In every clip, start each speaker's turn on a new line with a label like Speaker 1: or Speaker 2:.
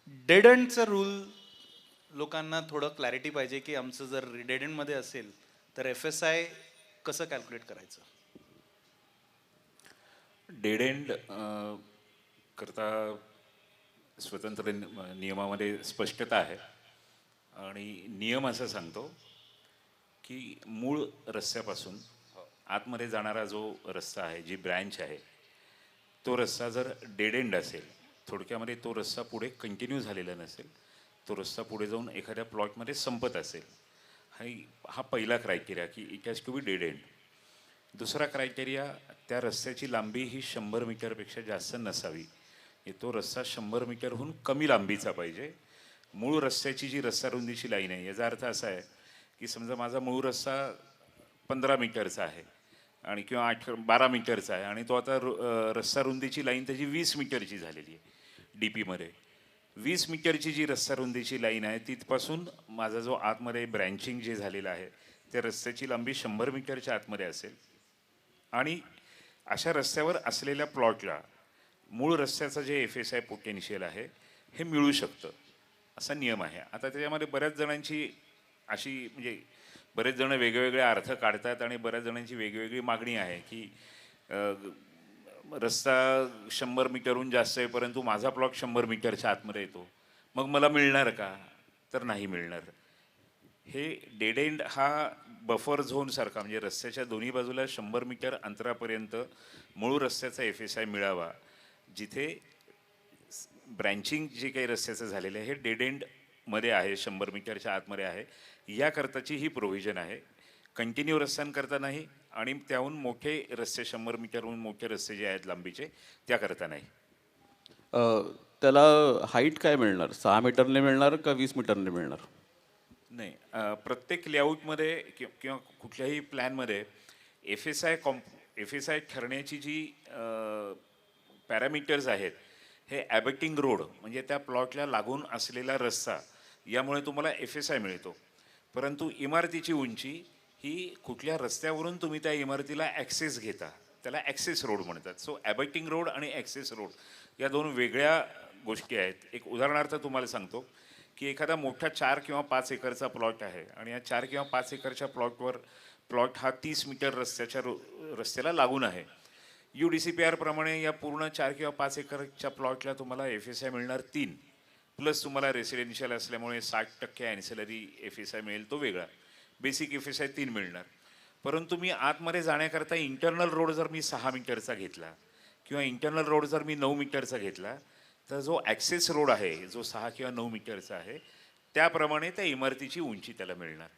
Speaker 1: Dead एंडचा rule लोकांना थोडं clarity पाहिजे की आमचं जर डेड एंडमध्ये असेल तर FSI कसं कॅल्क्युलेट करायचं.
Speaker 2: डेड एंड करता स्वतंत्र नियमामध्ये स्पष्टता आहे आणि नियम असं सांगतो की मूळ रस्त्यापासून आतमध्ये जाणारा जो रस्ता आहे, जी ब्रँच आहे, तो रस्ता जर डेड एंड असेल, थोडक्यामध्ये तो रस्ता पुढे कंटिन्यू झालेला नसेल, तो रस्ता पुढे जाऊन एखाद्या प्लॉटमध्ये संपत असेल, हा पहिला क्रायटेरिया की it has to be dead end. दुसरा क्रायटेरिया, त्या रस्त्याची लांबी ही 100 मीटरपेक्षा जास्त नसावी. तो रस्ता 100 मीटरहून कमी लांबीचा पाहिजे. मूळ रस्त्याची जी रस्ता रुंदीची लाईन आहे, याचा अर्थ असा आहे की समजा माझा मूळ रस्ता 15 मीटरचा आहे आणि किंवा 12 मीटरचा आहे आणि तो आता रस्ता रुंदीची लाईन त्याची 20 मीटरची झालेली आहे डी पीमध्ये. 20 मीटरची जी रस्ता रुंदीची लाईन आहे, तिथपासून माझा जो आतमध्ये ब्रँचिंग जे झालेलं आहे, त्या रस्त्याची लांबी 100 मीटरच्या आतमध्ये असेल आणि अशा रस्त्यावर असलेल्या प्लॉटला मूळ रस्त्याचं जे FSI पोटेन्शियल आहे हे मिळू शकतं, असा नियम आहे. आता त्याच्यामध्ये बऱ्याच जणांची अशी म्हणजे बरेच जण वेगवेगळे अर्थ काढतात आणि बऱ्याच जणांची वेगवेगळी मागणी आहे की रस्ता 100 मीटरहून जास्त आहे परंतु माझा प्लॉट 100 मीटरच्या आतमध्ये येतो, मग मला मिळणार का? तर नाही मिळणार. हे डेड एंड हा बफर झोनसारखा, म्हणजे रस्त्याच्या दोन्ही बाजूला 100 मीटर अंतरापर्यंत मूळ रस्त्याचा FSI मिळावा, जिथे ब्रँचिंग जे काही रस्त्याचं झालेलं आहे हे डेड एंडमध्ये आहे, 100 मीटरच्या आतमध्ये आहे, याकरताची ही प्रोव्हिजन आहे. कंटिन्यू रस्त्यांकरता नाही आणि त्याहून मोठे रस्ते, 100 मीटरहून मोठे रस्ते जे आहेत लांबीचे, त्याकरता नाही.
Speaker 3: त्याला हाईट काय मिळणार? 6 मीटरने मिळणार का 20 मीटरने मिळणार?
Speaker 2: नाही, प्रत्येक लेआउटमध्ये किंवा कुठल्याही प्लॅनमध्ये FSI ठरण्याची जी पॅरामीटर्स आहेत, हे ॲबॅटिंग रोड म्हणजे त्या प्लॉटला लागून असलेला रस्ता, यामुळे तुम्हाला FSI मिळतो. परंतु इमारतीची उंची ही कुठल्या रस्त्यावरून तुम्ही त्या इमारतीला ॲक्सेस घेता, त्याला ॲक्सेस रोड म्हणतात. सो ॲबॅटिंग रोड आणि ॲक्सेस रोड या दोन वेगळ्या गोष्टी आहेत. एक उदाहरणार्थ तुम्हाला सांगतो की एखादा मोठा 4 किंवा 5 एकरचा प्लॉट आहे आणि या 4 किंवा 5 एकरच्या प्लॉट हा 30 मीटर रस्त्याला लागून आहे. UDCPR प्रमाणे या पूर्ण 4 किंवा 5 एकरच्या प्लॉटला तुम्हाला FSI मिळणार 3, प्लस तुम्हाला रेसिडेन्शियल असल्यामुळे 60% ॲन्सिलरी FSI मिळेल, तो वेगळा. बेसिक FSI 3 मिळणार. परंतु मी आतमध्ये जाण्याकरता इंटरनल रोड जर मी 6 मीटरचा घेतला किंवा इंटरनल रोड जर मी 9 मीटरचा घेतला, तर जो ॲक्सेस रोड आहे, जो 6 किंवा 9 मीटरचा आहे, त्याप्रमाणे त्या इमारतीची उंची त्याला मिळणार.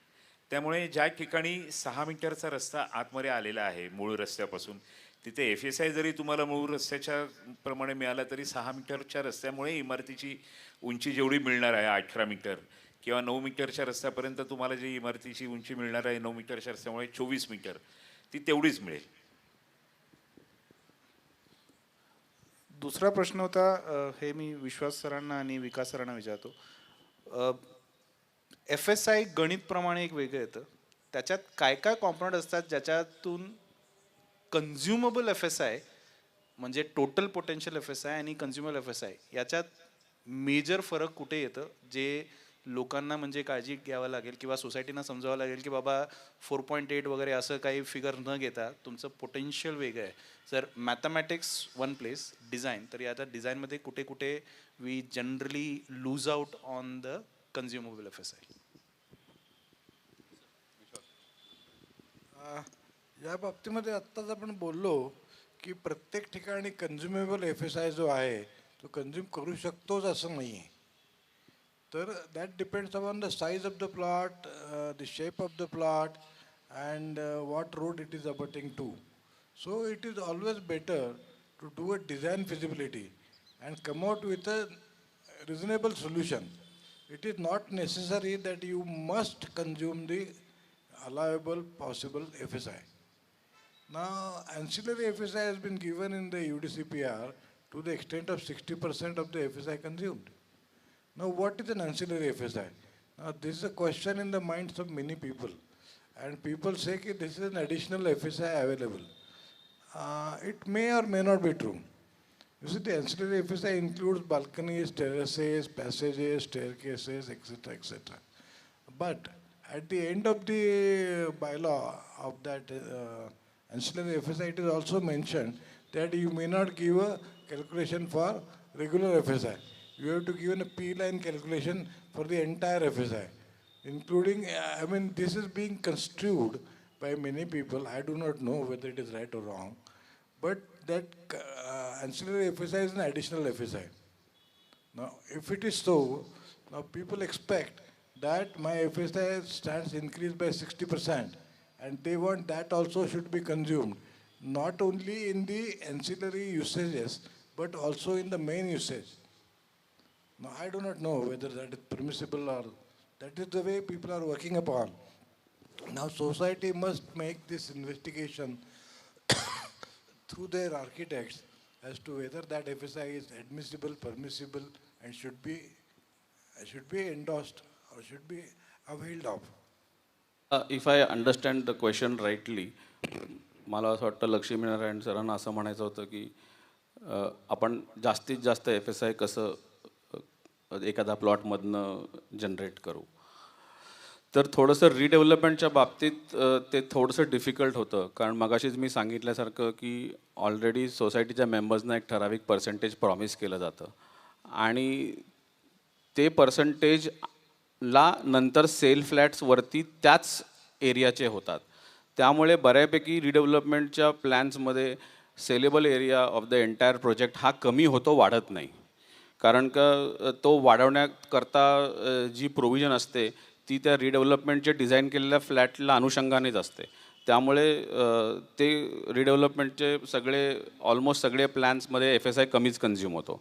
Speaker 2: त्यामुळे ज्या ठिकाणी 6 मीटरचा रस्ता आतमध्ये आलेला आहे मूळ रस्त्यापासून, तिथे FSI जरी तुम्हाला मूळ रस्त्याच्या प्रमाणे मिळाला तरी 6 मीटरच्या रस्त्यामुळे इमारतीची उंची जेवढी मिळणार आहे 18 मीटर, किंवा 9 मीटरच्या रस्त्यापर्यंत तुम्हाला जी इमारतीची उंची मिळणार आहे 9 मीटरच्या रस्त्यामुळे 24 मीटर, ती तेवढीच मिळेल.
Speaker 1: दुसरा प्रश्न होता, हे मी विश्वास सरांना आणि विकास सरांना विचारतो. FSI गणितप्रमाणे एक वेगळं येतं, त्याच्यात काय काय कॉम्पोनंट असतात ज्याच्यातून कन्झ्युमेबल FSI म्हणजे टोटल पोटेन्शियल FSI आणि कन्झ्युमेबल FSI याच्यात मेजर फरक कुठे येतं, जे लोकांना म्हणजे काळजी घ्यावं लागेल किंवा सोसायटीना समजावं लागेल की बाबा 4.8 वगैरे असं काही फिगर न घेता तुमचं पोटेन्शियल वेगळं आहे. जर मॅथमॅटिक्स वन प्लेस, डिझाईन, तर या डिझाईनमध्ये कुठे कुठे we generally lose out on the consumable FSI.
Speaker 4: या बाबतीमध्ये आत्ताच आपण बोललो की प्रत्येक ठिकाणी कन्झ्युमेबल FSI जो आहे तो कन्झ्युम करू शकतोच असं नाही आहे. तर that depends upon the size of the plot, the shape of the plot and what road it is abutting to. So it is always better to do a design feasibility and come out with a reasonable solution. It is not necessary that you must consume the allowable possible FSI. Now, ancillary FSI has been given in the UDCPR to the extent of 60% of the FSI consumed. Now, what is an ancillary FSI? Now, this is a question in the minds of many people. And people say that this is an additional FSI available. It may or may not be true. You see, the ancillary FSI includes balconies, terraces, passages, staircases, etc., etc. But at the end of the bylaw of that ancillary FSI, it is also mentioned that you may not give a calculation for regular FSI. You have to give a P-line calculation for the entire FSI, including, I mean, this is being construed by many people. I do not know whether it is right or wrong, but that ancillary FSI is an additional FSI. Now, if it is so, now people expect that my FSI stands increased by 60%, and they want that also should be consumed, not only in the ancillary usages, but also in the main usage. Now, I do not know whether that is permissible or that is the way people are working upon. Now, society must make this investigation through their architects as to whether that FSI is admissible, permissible, and should be endorsed or should be availed of.
Speaker 3: If I understand the question rightly, मला असं वाटतं लक्ष्मीनारायण सरांना असं म्हणायचं होतं की आपण जास्तीत जास्त FSI कसं एखादा प्लॉटमधनं जनरेट करू. तर थोडंसं रिडेव्हलपमेंटच्या बाबतीत ते थोडंसं डिफिकल्ट होतं, कारण मगाशीच मी सांगितल्यासारखं की ऑलरेडी सोसायटीच्या मेंबर्सना एक ठराविक पर्सेंटेज प्रॉमिस केलं जातं आणि ते पर्सेंटेजला नंतर सेल फ्लॅट्सवरती त्याच एरियाचे होतात. त्यामुळे बऱ्यापैकी रिडेव्हलपमेंटच्या प्लॅन्समध्ये saleable area of the entire project हा कमी होतो, वाढत नाही. कारण का तो वाढवण्याकरता जी प्रोव्हिजन असते ती त्या रिडेव्हलपमेंटचे डिझाईन केलेल्या फ्लॅटला अनुषंगानेच असते. त्यामुळे ते रिडेव्हलपमेंटचे ऑलमोस्ट सगळे प्लॅन्समध्ये FSI कमीच कन्झ्युम होतो.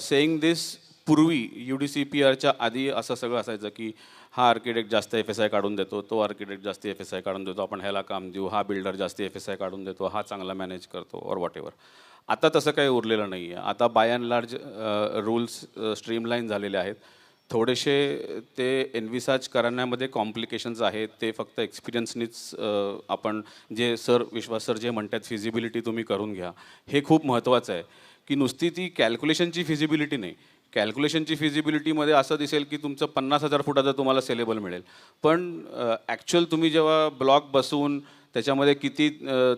Speaker 3: सेईंग दिस, पूर्वी UDCPRच्या आधी असं सगळं असायचं की हा आर्किटेक्ट जास्त FSI काढून देतो, तो आर्किटेक्ट जास्त FSI काढून देतो, आपण ह्याला काम देऊ, हा बिल्डर जास्त FSI काढून देतो, हा चांगला मॅनेज करतो और वॉटेवर. आता तसं काही उरलेलं नाही आहे. आता by and large rules streamline झालेले आहेत. थोडेसे ते एन्विसाज करण्यामध्ये कॉम्प्लिकेशन्स आहेत, ते फक्त एक्सपिरियन्सनीच आपण जे विश्वास सर जे म्हणतात फिजिबिलिटी तुम्ही करून घ्या, हे खूप महत्त्वाचं आहे. की नुसती ती कॅल्क्युलेशनची फिजिबिलिटी नाही, कॅल्क्युलेशनची फिजिबिलिटीमध्ये असं दिसेल की तुमचं 50,000 फुटाचं तुम्हाला सेलेबल मिळेल, पण ॲक्च्युअल तुम्ही जेव्हा ब्लॉक बसून त्याच्यामध्ये किती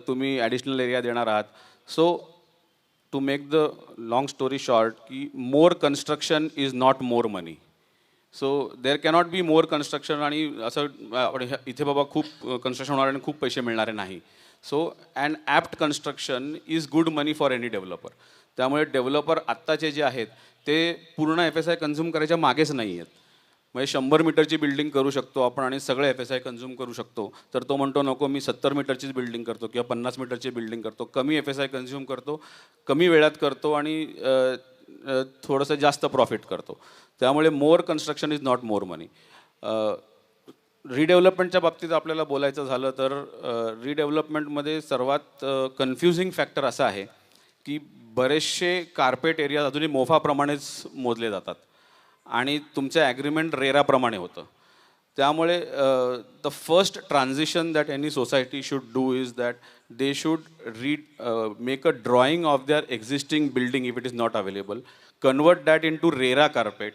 Speaker 3: तुम्ही ॲडिशनल एरिया देणार आहात. So to make the long story short, की more construction is not more money. So there cannot be more construction आणि असं इथे बाबा खूप कन्स्ट्रक्शन होणार आणि खूप पैसे मिळणारे नाही. So and apt construction is good money for any developer. त्यामुळे डेव्हलपर आत्ताचे जे आहेत ते पूर्ण FSI कन्झ्युम करायच्या मागेच नाही आहेत. म्हणजे 100 मीटरची बिल्डिंग करू शकतो आपण आणि सगळे FSI कन्झ्युम करू शकतो, तर तो म्हणतो नको मी 70 मीटरचीच बिल्डिंग करतो किंवा 50 मीटरची बिल्डिंग करतो, कमी FSI कन्झ्युम करतो, कमी वेळात करतो आणि थोडंसं जास्त प्रॉफिट करतो. त्यामुळे more construction is not more money. रिडेव्हलपमेंटच्या बाबतीत आपल्याला बोलायचं झालं तर रिडेव्हलपमेंटमध्ये सर्वात कन्फ्युजिंग फॅक्टर असा आहे की बरेचसे कार्पेट एरिया अजूनही मोफाप्रमाणेच मोजले जातात आणि तुमचं ॲग्रीमेंट रेराप्रमाणे होतं. त्यामुळे the first transition that any society should do is that they should make a drawing of their existing building if it is not available, convert that into RERA carpet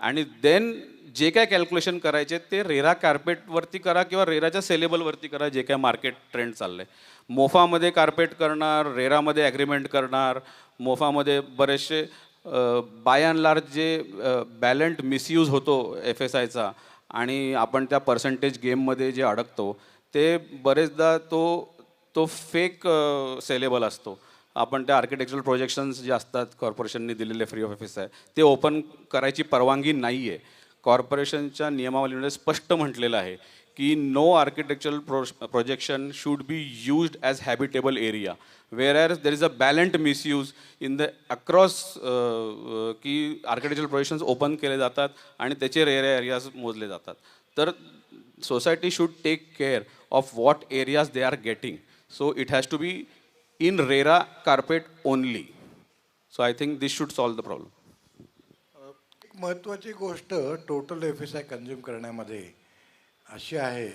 Speaker 3: आणि then जे काय calculation करायचे ते RERA कार्पेटवरती करा किंवा रेराच्या सेलेबलवरती करा, जे काय मार्केट ट्रेंड चाललं आहे. मोफामध्ये कार्पेट करणार, रेरामध्ये ॲग्रीमेंट करणार, मोफामध्ये बरेचसे बाय अँड लार्ज जे बॅलंट मिसयूज होतो FSIचा आणि आपण त्या पर्सेंटेज गेममध्ये जे अडकतो ते बरेचदा तो फेक सेलेबल असतो. आपण त्या आर्किटेक्चरल प्रोजेक्शन्स जे असतात कॉर्पोरेशनने दिलेले फ्री ऑफ FSI ते ओपन करायची परवानगी नाही आहे. कॉर्पोरेशनच्या नियमावलीमध्ये स्पष्ट म्हटलेलं आहे की no architectural projection should be used as habitable area, whereas there is a balanced misuse in the across की आर्किटेक्चरल प्रोजेक्शन्स ओपन केले जातात आणि त्याचे रेअर एरियाज मोजले जातात. तर society should take care of what areas they are getting. So it has to be in RERA carpet only. So I think this should solve the problem.
Speaker 4: एक महत्त्वाची गोष्ट टोटल FSI कन्झ्युम करण्यामध्ये अशी आहे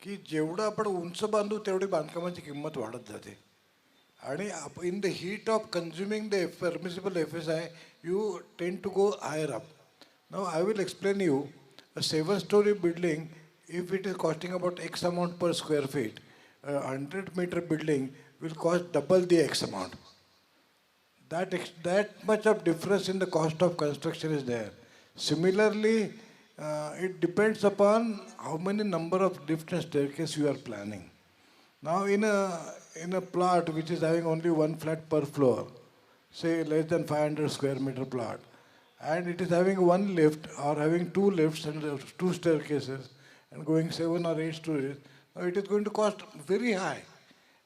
Speaker 4: की जेवढं आपण उंच बांधू तेवढी बांधकामाची किंमत वाढत जाते. आणि in the heat of consuming the permissible FSI, you tend to go higher up. Now I will explain you, a 7-story building, if it is costing about X amount per square feet, a 100-meter building will cost double the X amount. That much of difference in the cost of construction is there. Similarly, it depends upon how many number of lift and staircase you are planning. Now in a plot which is having only one flat per floor, say less than 500 square meter plot, and it is having one lift or having two lifts and two staircases and going 7 or 8 stories, now it is going to cost very high.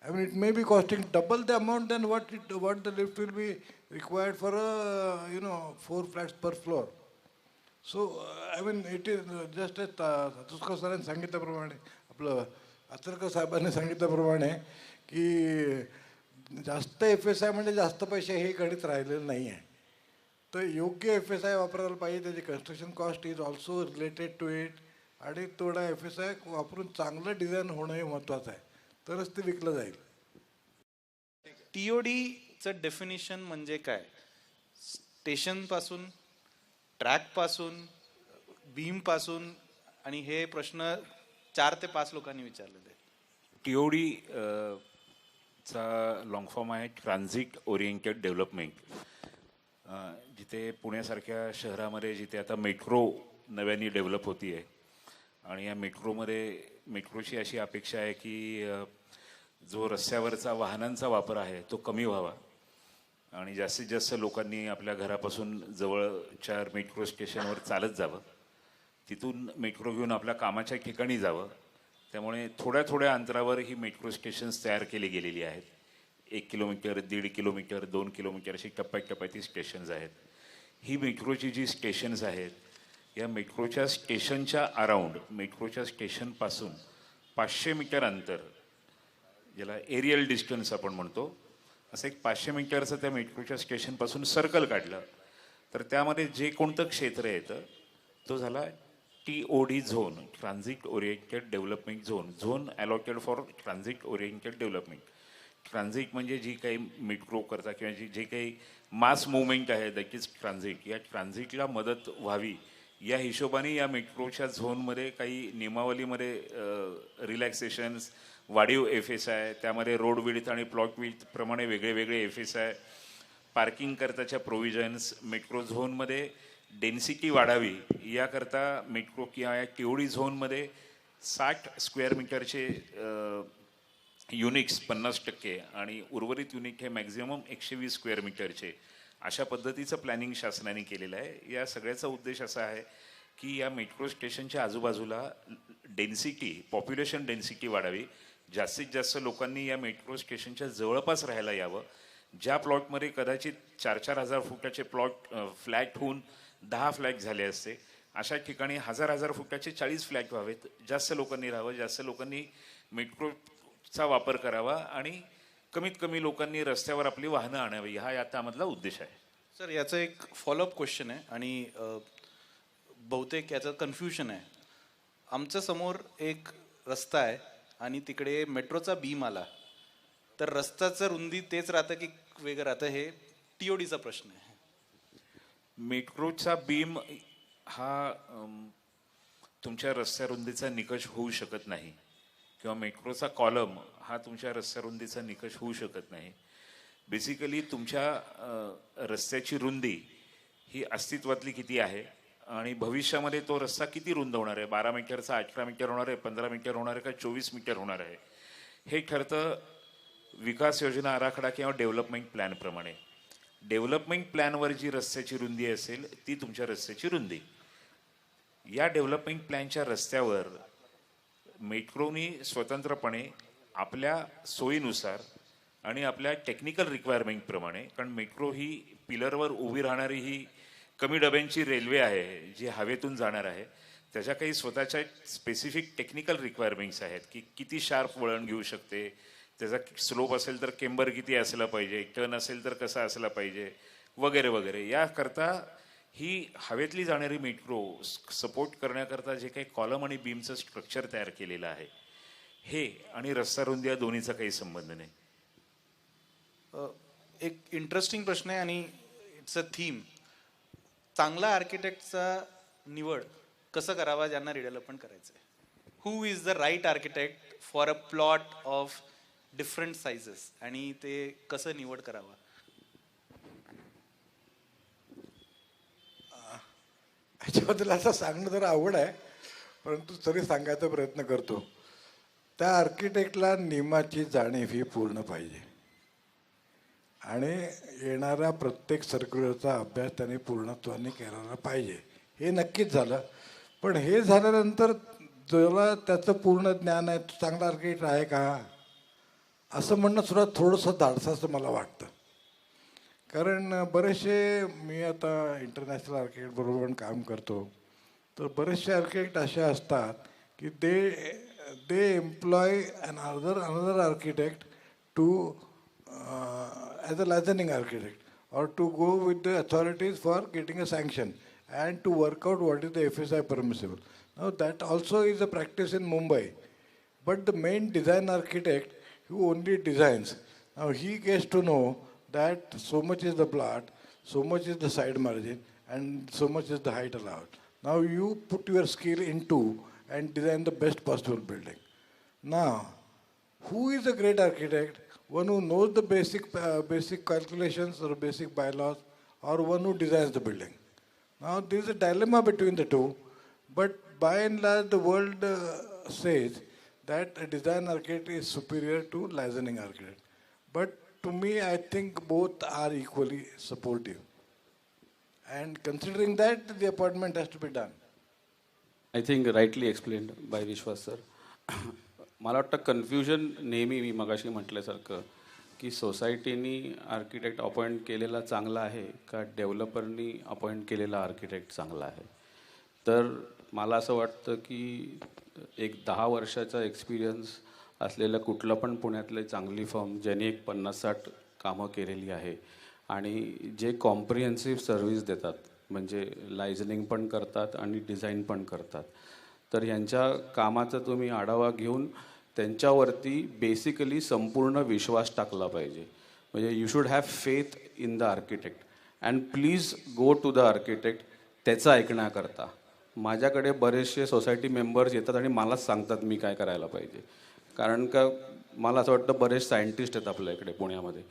Speaker 4: I mean, it may be costing double the amount than what the lift will be required for a 4 flats per floor. So I mean, it is just as Satuskar सरांनी सांगितल्याप्रमाणे, आपलं आचरकर साहेबांनी सांगितल्याप्रमाणे की जास्त FSI म्हणजे जास्त पैसे हे गणित राहिलेलं नाही आहे. तर योग्य FSI वापरायला पाहिजे. त्याची construction cost is also related to it, आणि थोडा FSI वापरून चांगलं डिझाईन होणं हे महत्त्वाचं आहे, तरच ते विकलं जाईल.
Speaker 1: TODचं डेफिनिशन म्हणजे काय? स्टेशनपासून, ट्रॅकपासून, बीमपासून, आणि हे प्रश्न 4 ते 5 लोकांनी विचारलेले.
Speaker 2: TOD चा लॉंग फॉर्म आहे ट्रान्झिट ओरिएंटेड डेव्हलपमेंट. जिथे पुण्यासारख्या शहरामध्ये जिथे आता मेट्रो नव्याने डेव्हलप होती आहे, आणि या मेट्रोची अशी अपेक्षा आहे की जो रस्त्यावरचा वाहनांचा वापर आहे तो कमी व्हावा, आणि जास्तीत जास्त लोकांनी आपल्या घरापासून जवळच्या मेट्रो स्टेशनवर चालत जावं, तिथून मेट्रो घेऊन आपल्या कामाच्या ठिकाणी जावं. त्यामुळे थोड्या थोड्या अंतरावर ही मेट्रो स्टेशन्स तयार केली गेलेली आहेत. 1 किलोमीटर, 1.5 किलोमीटर, 2 किलोमीटर अशी टप्प्याटप्प्याची स्टेशन्स आहेत. ही मेट्रोची जी स्टेशन्स आहेत, या मेट्रोच्या स्टेशनच्या अराउंड, मेट्रोच्या स्टेशनपासून 500 मीटर अंतर, ज्याला एरियल डिस्टन्स आपण म्हणतो, असं एक 500 मीटरचं त्या मेट्रोच्या स्टेशनपासून सर्कल काढलं तर त्यामध्ये जे कोणतं क्षेत्र येतं तो झाला TOD zone, transit oriented development zone. Zone allotted for transit oriented development. Transit म्हणजे जी काही मेट्रो करता किंवा जे काही मास मुवमेंट आहे दॅट इज ट्रान्झिट, या ट्रान्झिटला मदत व्हावी या हिशोबाने या मेट्रोच्या झोनमध्ये काही नियमावलीमध्ये रिलॅक्सेशन्स, वाढीव FSI, त्यामध्ये रोड विड्थ आणि प्लॉट विड्थ प्रमाणे वेगळे वेगळे FSI, पार्किंग करताच्या प्रोव्हिजन्स, मेट्रो झोनमध्ये डेन्सिटी वाढावी याकरता मेट्रो किंवा या TOD झोनमध्ये 60 स्क्वेअर मीटरचे युनिट्स 50% आणि उर्वरित युनिट हे मॅक्झिमम 120 स्क्वेअर मीटरचे, अशा पद्धतीचं प्लॅनिंग शासनाने केलेलं आहे. या सगळ्याचा उद्देश असा आहे की या मेट्रो स्टेशनच्या आजूबाजूला डेन्सिटी, पॉप्युलेशन डेन्सिटी वाढावी, जास्तीत जास्त लोकांनी या मेट्रो स्टेशनच्या जवळपास राहायला यावं. ज्या प्लॉटमध्ये कदाचित 4-4 हजार फुटाचे प्लॉट फ्लॅट होऊन 10 फ्लॅट झाले असते, अशा ठिकाणी 1000 फुटाचे 40 फ्लॅट व्हावेत. जास्त लोकांनी राहावं, जास्त लोकांनी मेट्रोचा वापर करावा, आणि कमीत कमी लोकांनी रस्त्यावर आपली वाहनं आणावी, हा त्यामधला उद्देश आहे.
Speaker 1: सर, याचं एक फॉलोअप क्वेश्चन आहे, आणि बहुतेक याचं कन्फ्युजन आहे. आमच्या समोर एक रस्ता आहे आणि तिकडे मेट्रोचा बीम आला, तर रस्त्याचं रुंदी तेच राहतं की वेगळं राहतं? हे TODचा प्रश्न आहे.
Speaker 2: मेट्रोचा बीम हा तुमच्या रस्त्या रुंदीचा निकष होऊ शकत नाही, किंवा मेट्रोचा कॉलम हा तुमच्या रस्त्या रुंदीचा निकष होऊ शकत नाही. बेसिकली तुमच्या रस्त्याची रुंदी ही अस्तित्वातली किती आहे आणि भविष्यामध्ये तो रस्ता किती रुंद होणार आहे, 12 मीटरचा 18 मीटर होणार आहे, 15 मीटर होणार आहे का 24 मीटर होणार आहे, हे ठरतं विकास योजना आराखडा किंवा डेव्हलपमेंट प्लॅनप्रमाणे. डेव्हलपमेंट प्लॅनवर जी रस्त्याची रुंदी असेल ती तुमच्या रस्त्याची रुंदी. या डेव्हलपमेंट प्लॅनच्या रस्त्यावर मेट्रोनी स्वतंत्रपणे आपल्या सोयीनुसार आणि आपल्या टेक्निकल रिक्वायरमेंटप्रमाणे, कारण मेट्रो ही पिलरवर उभी राहणारी ही कमी डब्यांची रेल्वे आहे जी हवेतून जाणार आहे, त्याच्या काही स्वतःच्या स्पेसिफिक टेक्निकल रिक्वायरमेंट्स आहेत की किती शार्प वळण घेऊ शकते, त्याचा स्लोप असेल तर केंबर किती असला पाहिजे, टर्न असेल तर कसा असला पाहिजे, वगैरे वगैरे. याकरता ही हवेतली जाणारी मेट्रो सपोर्ट करण्याकरता जे काही कॉलम आणि बीमचं स्ट्रक्चर तयार केलेलं आहे, हे आणि रस्ता रुंदी या दोन्हीचा काही संबंध नाही.
Speaker 1: एक इंटरेस्टिंग प्रश्न आहे आणि इट्स अ थीम. चांगला आर्किटेक्टचा निवड कसं करावा ज्यांना रिडेव्हलपमेंट करायचं आहे. Who is the right architect for a plot of different sizes आणि ते कसं निवड करावा.
Speaker 4: ह्याच्याबद्दल असं सांगणं जरा आवड आहे, परंतु तरी सांगायचा प्रयत्न करतो. त्या आर्किटेक्टला नियमाची जाणीव ही पूर्ण पाहिजे आणि येणाऱ्या प्रत्येक सर्क्युलरचा अभ्यास त्याने पूर्णत्वाने केलेला पाहिजे. हे नक्कीच झालं, पण हे झाल्यानंतर ज्याला त्याचं पूर्ण ज्ञान आहे तो चांगला आर्किटेक्ट आहे का असं म्हणणं सुद्धा थोडंसं धाडसाचं मला वाटतं. कारण बरेचसे मी आता इंटरनॅशनल आर्किटेक्ट बरोबर पण काम करतो, तर बरेचसे आर्किटेक्ट असे असतात की they employ another architect to as a liaisoning architect or to go with the authorities for getting a sanction and to work out what is the FSI permissible. Now that also is a practice in Mumbai. But the main design architect who only designs, now he gets to know that so much is the plot, so much is the side margin, and so much is the height allowed. Now you put your skill into and design the best possible building. Now, who is a great architect? One who knows the basic calculations or basic bylaws, or one who designs the building. Now there is a dilemma between the two, but by and large the world says that a design architect is superior to licensing architect. But to me, I think both are equally supportive. And considering that, the appointment has to be done.
Speaker 3: I think rightly explained by Vishwas sir. मला वाटतं confusion नेहमी मी मगाशी म्हटल्यासारखं की सोसायटीनी architect appoint केलेला चांगला आहे का डेव्हलपरनी appoint केलेला आर्किटेक्ट चांगला आहे. तर मला असं वाटतं की एक 10 वर्षाचा एक्सपिरियन्स असलेलं कुठलं पण पुण्यातले चांगली फर्म ज्यांनी एक 50-60 कामं केलेली आहे आणि जे कॉम्प्रिहेन्सिव्ह सर्व्हिस देतात, म्हणजे लायझनिंग पण करतात आणि डिझाईन पण करतात, तर ह्यांच्या कामाचा तुम्ही आढावा घेऊन त्यांच्यावरती बेसिकली संपूर्ण विश्वास टाकला पाहिजे. म्हणजे you should have faith in the architect and please go to the architect त्याचं ऐकण्याकरता. माझ्याकडे बरेचसे सोसायटी मेंबर्स येतात आणि मलाच सांगतात मी काय करायला पाहिजे. कारण का मला असं वाटतं बरेच सायंटिस्ट आहेत आपल्या इकडे पुण्यामध्ये,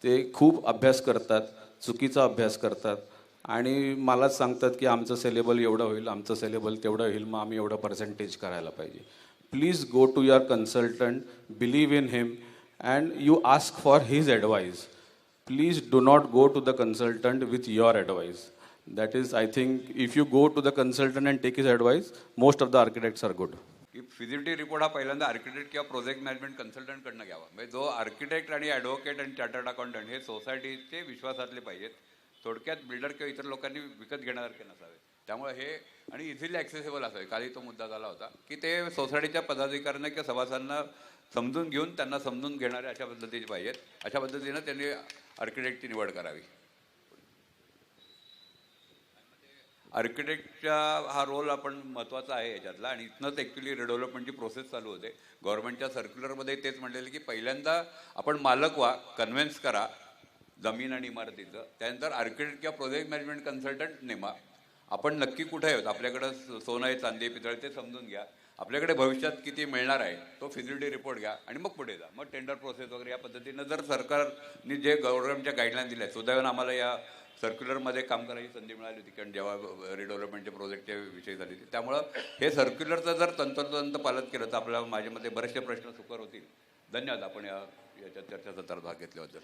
Speaker 3: ते खूप अभ्यास करतात, चुकीचा अभ्यास करतात आणि मलाच सांगतात की आमचं सिलेबल एवढं होईल, आमचं सिलेबल तेवढं होईल, मग आम्ही एवढं पर्सेंटेज करायला पाहिजे. Please go to your consultant, believe in him and you ask for his advice. Please do not go to the consultant with your advice. That is I think if you go to the consultant and take his advice, most of the architects are good.
Speaker 5: की feasibility report हा पहिल्यांदा architect किंवा project management कन्सल्टंटकडनं घ्यावा. म्हणजे जो architect आणि advocate आणि chartered accountant हे सोसायटीचे विश्वासातले पाहिजेत. थोडक्यात बिल्डर किंवा इतर लोकांनी विकत घेण्यासारखे नसावे. त्यामुळे हे आणि इझिली ॲक्सेसिबल असावे. कालही तो मुद्दा झाला होता की ते सोसायटीच्या पदाधिकाऱ्यांना किंवा सभासदांना समजून घेऊन त्यांना समजून घेणारे अशा पद्धतीचे पाहिजेत. अशा पद्धतीनं त्यांनी आर्किटेक्टची निवड करावी. आर्किटेक्टचा हा रोल आपण महत्त्वाचा आहे याच्यातला आणि इथनंच ॲक्च्युली रिडेव्हलपमेंटची प्रोसेस चालू होते. गव्हर्नमेंटच्या सर्क्युलरमध्ये तेच म्हणलेलं की पहिल्यांदा आपण मालक व्हा, कन्व्हिन्स करा जमीन आणि इमारतीचं, त्यानंतर आर्किटेक्ट किंवा प्रोजेक्ट मॅनेजमेंट कन्सल्टंट नेमा. आपण नक्की कुठे आहोत, आपल्याकडं सोनं आहे, चांदी आहे, पितळ ते समजून घ्या, आपल्याकडे भविष्यात किती मिळणार आहे तो फिजिबिलिटी रिपोर्ट घ्या आणि मग पुढे जा. मग टेंडर प्रोसेस वगैरे या पद्धतीनं जर सरकारने जे गव्हर्नमेंटच्या गाईडलाईन दिल्या, सुदैवानं आम्हाला या सर्क्युलरमध्ये काम करायची संधी मिळाली होती, कारण जेव्हा रिडेव्हलपमेंटच्या प्रोजेक्टच्या विषयी झाली होती. त्यामुळं हे सर्क्युलरचं जर तंतोतंत पालन केलं तर आपल्या माझ्यामध्ये बरेचसे प्रश्न सुकर होतील. धन्यवाद आपण याच्या चर्चेचा भाग घेतल्याबद्दल.